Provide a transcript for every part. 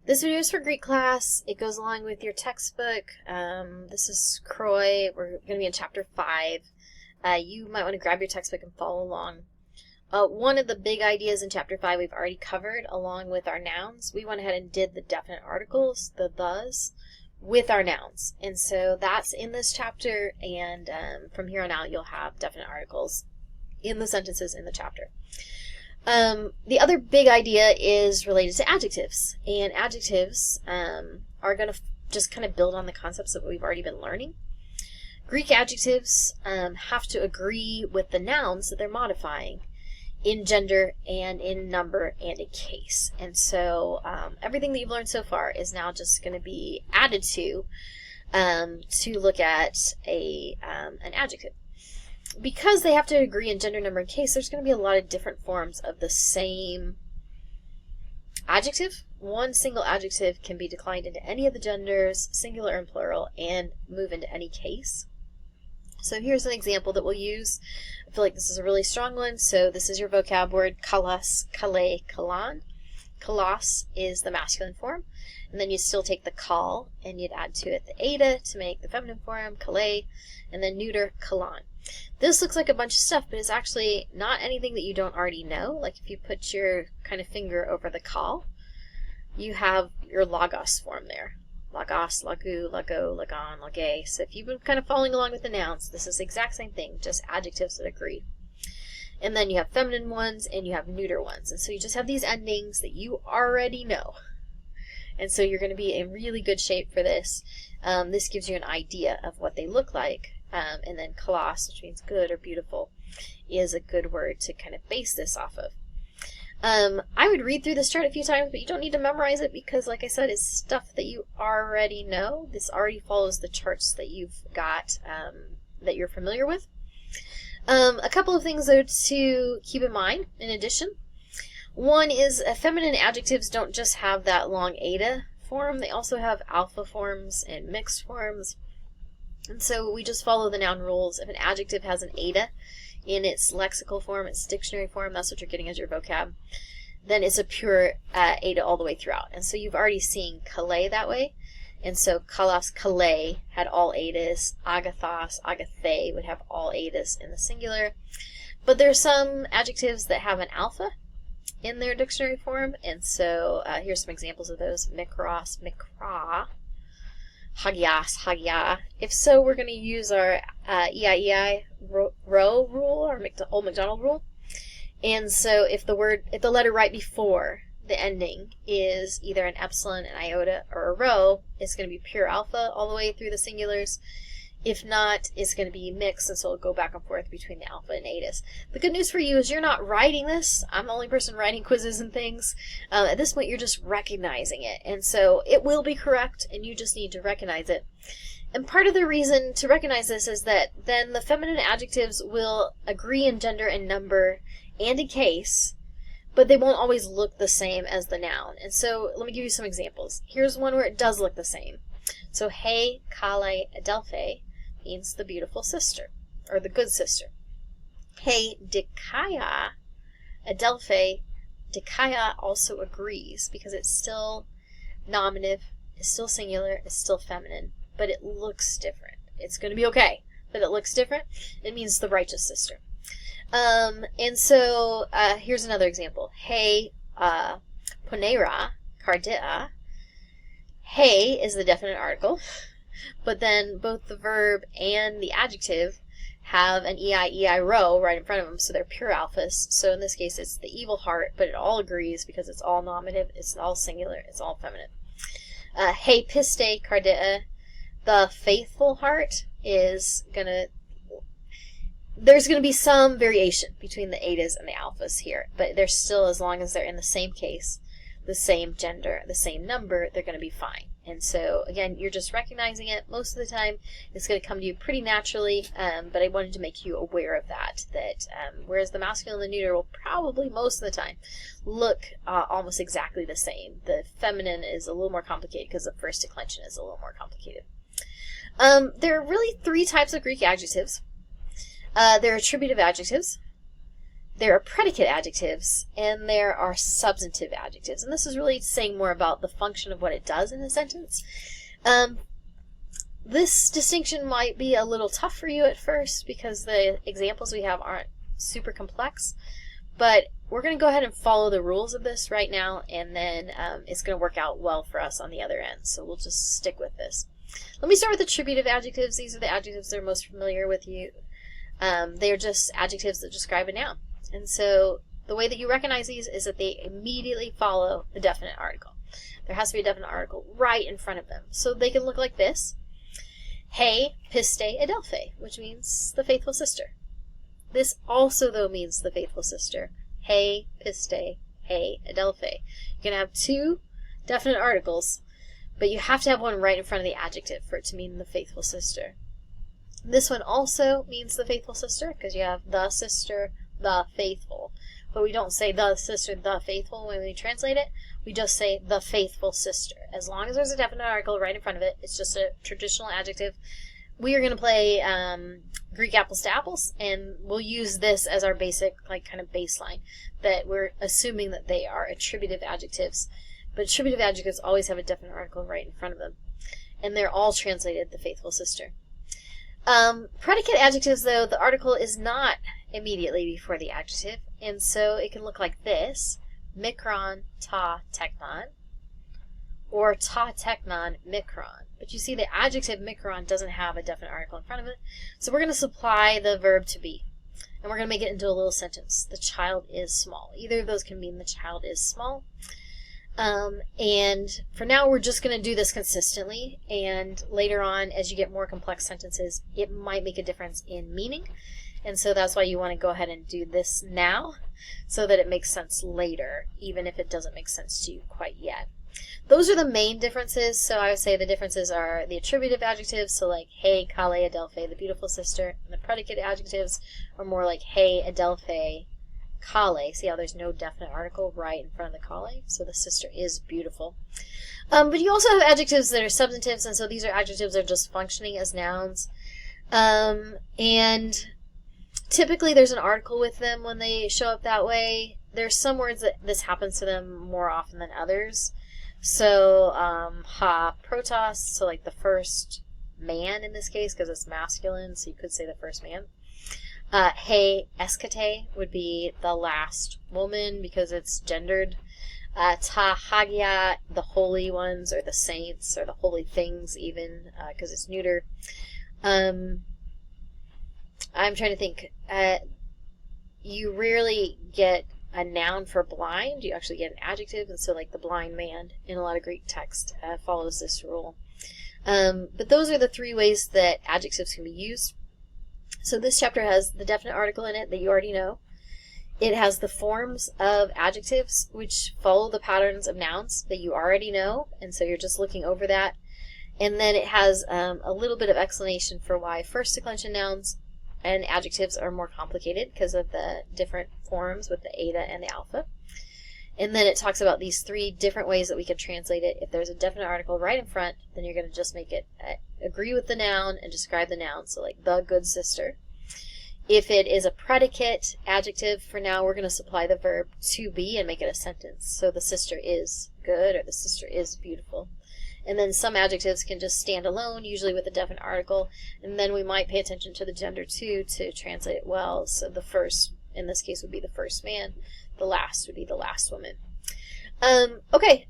This video is for Greek class. It goes along with your textbook. This is Croy. We're going to be in chapter 5. You might want to grab your textbook and follow along. One of the big ideas in chapter 5 we've already covered along with our nouns. We went ahead and did the definite articles, the thes, with our nouns. And so that's in this chapter, and from here on out you'll have definite articles in the sentences in the chapter. The other big idea is related to adjectives, and adjectives are going to just kind of build on the concepts that we've already been learning. Greek adjectives have to agree with the nouns that they're modifying in gender and in number and in case. And so everything that you've learned so far is now just going to be added to look at an adjective. Because they have to agree in gender, number, and case, there's going to be a lot of different forms of the same adjective. One single adjective can be declined into any of the genders, singular and plural, and move into any case. So here's an example that we'll use. I feel like this is a really strong one. So this is your vocab word, kalas, kale, kalan. Kalos is the masculine form, and then you still take the kal, and you'd add to it the eta to make the feminine form, kale, and then neuter, kalan. This looks like a bunch of stuff, but it's actually not anything that you don't already know. Like if you put your kind of finger over the kal, you have your logos form there. Logos, lagu, lago, lagon, lage. So if you've been kind of following along with the nouns, this is the exact same thing, just adjectives that agree. And then you have feminine ones and you have neuter ones. And so you just have these endings that you already know. And so you're going to be in really good shape for this. This gives you an idea of what they look like. And then kalos, which means good or beautiful, is a good word to kind of base this off of. I would read through this chart a few times, but you don't need to memorize it because, like I said, it's stuff that you already know. This already follows the charts that you've got, that you're familiar with. A couple of things, though, to keep in mind, in addition. One is feminine adjectives don't just have that long eta form. They also have alpha forms and mixed forms. And so we just follow the noun rules. If an adjective has an eta in its lexical form, its dictionary form, that's what you're getting as your vocab, then it's a pure eta all the way throughout. And so you've already seen kale that way. And so kalos, kale had all etas. Agathos, agathe would have all etas in the singular. But there are some adjectives that have an alpha in their dictionary form. And so here's some examples of those. Mikros, mikra. Hagias, hagia. If so, we're going to use our EI row rule, or old McDonald rule. And so if the letter right before the ending is either an epsilon, an iota, or a rho, it's going to be pure alpha all the way through the singulars. If not, it's going to be mixed, and so it'll go back and forth between the alpha and etas. The good news for you is you're not writing this. I'm the only person writing quizzes and things. At this point, you're just recognizing it. And so it will be correct, and you just need to recognize it. And part of the reason to recognize this is that then the feminine adjectives will agree in gender and number and in case, but they won't always look the same as the noun. And so let me give you some examples. Here's one where it does look the same. So he, kale, adelphe means the beautiful sister, or the good sister. He, dikaya, adelphe, dikaya also agrees because it's still nominative, it's still singular, it's still feminine, but it looks different. It's going to be okay, but it looks different. It means the righteous sister. And so here's another example. He, ponera, cardia. He is the definite article, but then both the verb and the adjective have an EI row right in front of them, so they're pure alphas. So in this case, it's the evil heart, but it all agrees because it's all nominative, it's all singular, it's all feminine. He piste cardia, the faithful heart is there's going to be some variation between the etas and the alphas here, but they're still, as long as they're in the same case, the same gender, the same number, they're going to be fine. And so, again, you're just recognizing it. Most of the time, it's going to come to you pretty naturally, but I wanted to make you aware of that whereas the masculine and the neuter will probably, most of the time, look almost exactly the same. The feminine is a little more complicated because the first declension is a little more complicated. There are really 3 types of Greek adjectives. There are attributive adjectives, there are predicate adjectives and there are substantive adjectives. And this is really saying more about the function of what it does in a sentence. This distinction might be a little tough for you at first because the examples we have aren't super complex. But we're going to go ahead and follow the rules of this right now, and then it's going to work out well for us on the other end. So we'll just stick with this. Let me start with attributive adjectives. These are the adjectives that are most familiar with you. They are just adjectives that describe a noun. And so the way that you recognize these is that they immediately follow the definite article. There has to be a definite article right in front of them. So they can look like this. Hey, piste Adelphi, which means the faithful sister. This also, though, means the faithful sister. Hey, piste, hey, Adelphi. You're going to have two definite articles, but you have to have one right in front of the adjective for it to mean the faithful sister. This one also means the faithful sister because you have the sister, the faithful. But we don't say the sister, the faithful when we translate it. We just say the faithful sister. As long as there's a definite article right in front of it, it's just a traditional adjective. We are going to play Greek apples to apples, and we'll use this as our basic, kind of baseline, that we're assuming that they are attributive adjectives. But attributive adjectives always have a definite article right in front of them. And they're all translated the faithful sister. Predicate adjectives, though, the article is not immediately before the adjective, and so it can look like this. Mikron, ta, teknon, or ta, teknon, mikron. But you see the adjective mikron doesn't have a definite article in front of it, so we're going to supply the verb to be, and we're going to make it into a little sentence. The child is small. Either of those can mean the child is small. And for now, we're just going to do this consistently, and later on, as you get more complex sentences, it might make a difference in meaning, and so that's why you want to go ahead and do this now, so that it makes sense later, even if it doesn't make sense to you quite yet. Those are the main differences, so I would say the differences are the attributive adjectives, so like, hey, Kale Adelphi, the beautiful sister, and the predicate adjectives are more like, hey, Adelphi, Kale. See how there's no definite article right in front of the Kale? So the sister is beautiful. But you also have adjectives that are substantives, and so these are adjectives that are just functioning as nouns. And typically there's an article with them when they show up that way. There's some words that this happens to them more often than others. So, ha protos, so like the first man in this case, because it's masculine, so you could say the first man. Hey, eskate would be the last woman because it's gendered. Ta hagia, the holy ones or the saints or the holy things even, because it's neuter. I'm trying to think. You rarely get a noun for blind. You actually get an adjective, and so like the blind man in a lot of Greek text follows this rule. But those are the three ways that adjectives can be used. So this chapter has the definite article in it that you already know. It has the forms of adjectives which follow the patterns of nouns that you already know, and so you're just looking over that. And then it has a little bit of explanation for why first declension nouns and adjectives are more complicated because of the different forms with the eta and the alpha. And then it talks about these three different ways that we could translate it. If there's a definite article right in front, then you're going to just make it agree with the noun and describe the noun, so like the good sister. If it is a predicate adjective, for now we're going to supply the verb to be and make it a sentence. So the sister is good or the sister is beautiful. And then some adjectives can just stand alone, usually with a definite article, and then we might pay attention to the gender too to translate it well. So the first, in this case, would be the first man. The last would be the last woman. Okay,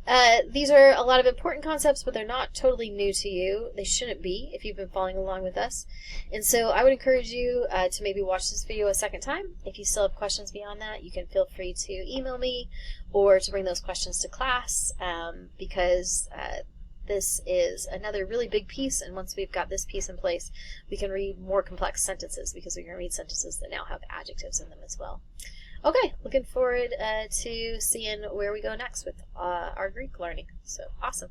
these are a lot of important concepts, but they're not totally new to you. They shouldn't be if you've been following along with us. And so I would encourage you to maybe watch this video a second time. If you still have questions beyond that, you can feel free to email me or to bring those questions to class because this is another really big piece, and once we've got this piece in place, we can read more complex sentences because we can read sentences that now have adjectives in them as well. Okay, looking forward to seeing where we go next with our Greek learning. So, awesome.